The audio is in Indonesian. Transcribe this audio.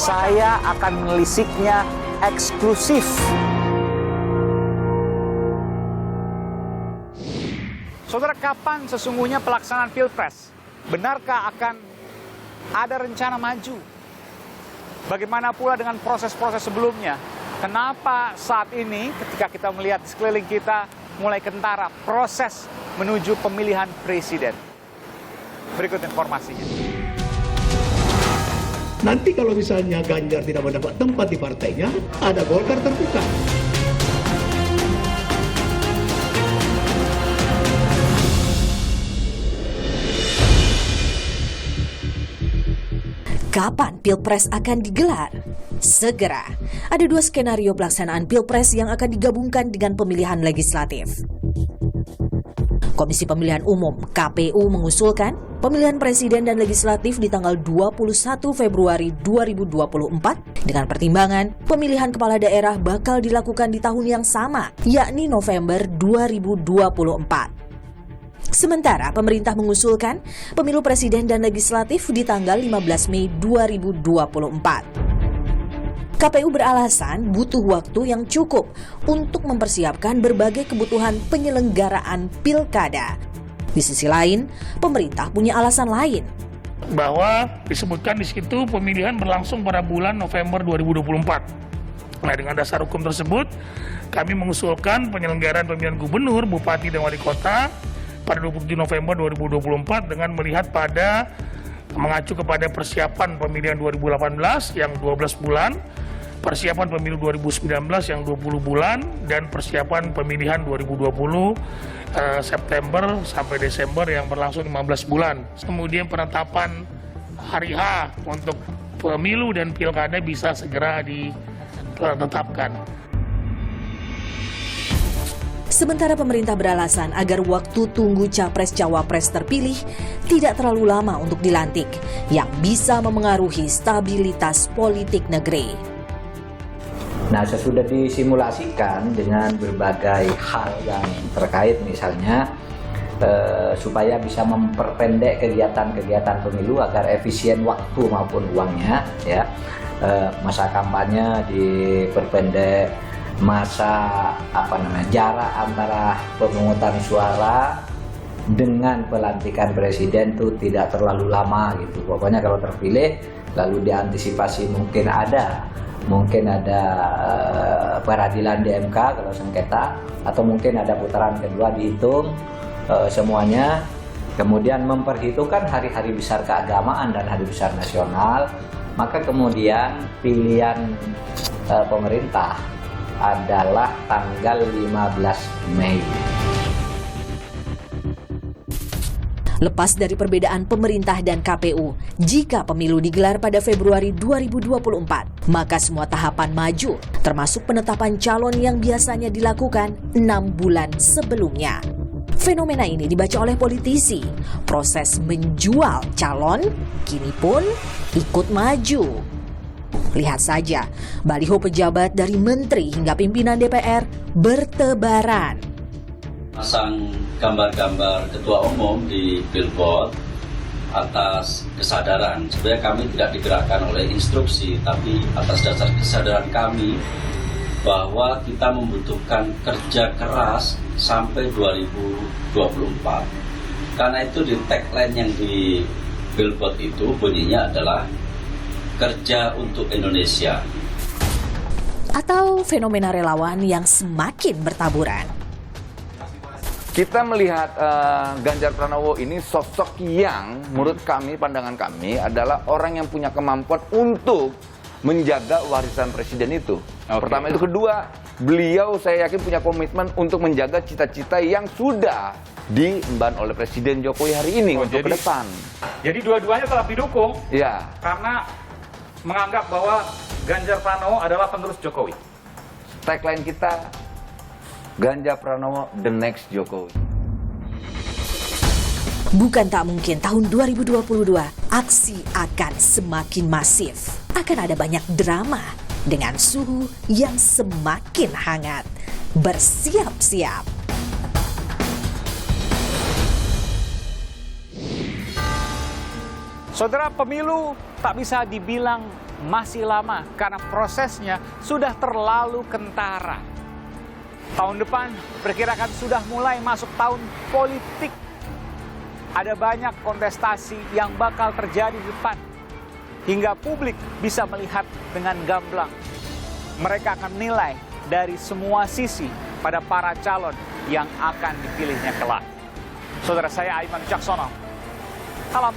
Saya akan menelisiknya eksklusif. Saudara, kapan sesungguhnya pelaksanaan Pilpres? Benarkah akan ada rencana maju? Bagaimana pula dengan proses-proses sebelumnya? Kenapa saat ini ketika kita melihat di sekeliling kita mulai kentara proses menuju pemilihan presiden? Berikut informasinya. Nanti kalau misalnya Ganjar tidak mendapat tempat di partainya, ada Golkar terbuka. Kapan Pilpres akan digelar? Segera. Ada dua skenario pelaksanaan Pilpres yang akan digabungkan dengan pemilihan legislatif. Komisi Pemilihan Umum (KPU) mengusulkan pemilihan presiden dan legislatif di tanggal 21 Februari 2024 dengan pertimbangan pemilihan kepala daerah bakal dilakukan di tahun yang sama, yakni November 2024. Sementara pemerintah mengusulkan pemilu presiden dan legislatif di tanggal 15 Mei 2024. KPU beralasan butuh waktu yang cukup untuk mempersiapkan berbagai kebutuhan penyelenggaraan pilkada. Di sisi lain, pemerintah punya alasan lain. Bahwa disebutkan di situ pemilihan berlangsung pada bulan November 2024. Nah, dengan dasar hukum tersebut, kami mengusulkan penyelenggaraan pemilihan gubernur, bupati, dan wali kota pada 27 November 2024 dengan melihat pada mengacu kepada persiapan pemilihan 2018 yang 12 bulan, persiapan pemilu 2019 yang 20 bulan, dan persiapan pemilihan 2020 September sampai Desember yang berlangsung 15 bulan. Kemudian penetapan hari H untuk pemilu dan pilkada bisa segera ditetapkan. Sementara pemerintah beralasan agar waktu tunggu capres-cawapres terpilih tidak terlalu lama untuk dilantik, yang bisa memengaruhi stabilitas politik negeri. Nah, sesudah disimulasikan dengan berbagai hal yang terkait, misalnya supaya bisa memperpendek kegiatan-kegiatan pemilu agar efisien waktu maupun uangnya, ya, masa kampanye diperpendek, masa jarak antara pemungutan suara dengan pelantikan presiden itu tidak terlalu lama gitu. Pokoknya kalau terpilih lalu diantisipasi mungkin ada peradilan di MK kalau sengketa, atau mungkin ada putaran kedua, dihitung semuanya, kemudian memperhitungkan hari-hari besar keagamaan dan hari besar nasional, maka kemudian pilihan pemerintah adalah tanggal 15 Mei. Lepas dari perbedaan pemerintah dan KPU, jika pemilu digelar pada Februari 2024, maka semua tahapan maju, termasuk penetapan calon yang biasanya dilakukan 6 bulan sebelumnya. Fenomena ini dibaca oleh politisi. Proses menjual calon kini pun ikut maju. Lihat saja, baliho pejabat dari menteri hingga pimpinan DPR bertebaran. Pasang gambar-gambar ketua umum di billboard atas kesadaran. Sebenarnya kami tidak digerakkan oleh instruksi, tapi atas dasar kesadaran kami bahwa kita membutuhkan kerja keras sampai 2024. Karena itu di tagline yang di billboard itu bunyinya adalah kerja untuk Indonesia. Atau fenomena relawan yang semakin bertaburan. Kita melihat Ganjar Pranowo ini sosok yang menurut kami, pandangan kami adalah orang yang punya kemampuan untuk menjaga warisan presiden itu. Pertama itu, kedua, beliau saya yakin punya komitmen untuk menjaga cita-cita yang sudah diemban oleh Presiden Jokowi hari ini untuk ke depan. Jadi dua-duanya telah didukung, Ya. karena menganggap bahwa Ganjar Pranowo adalah penerus Jokowi. Tagline kita, Ganjar Pranowo the next Jokowi. Bukan tak mungkin tahun 2022 aksi akan semakin masif. Akan ada banyak drama dengan suhu yang semakin hangat. Bersiap-siap. Saudara, pemilu tak bisa dibilang masih lama karena prosesnya sudah terlalu kentara. Tahun depan perkirakan sudah mulai masuk tahun politik. Ada banyak kontestasi yang bakal terjadi di depan, hingga publik bisa melihat dengan gamblang. Mereka akan menilai dari semua sisi pada para calon yang akan dipilihnya kelak. Saudara saya Aiman Wicaksono, salam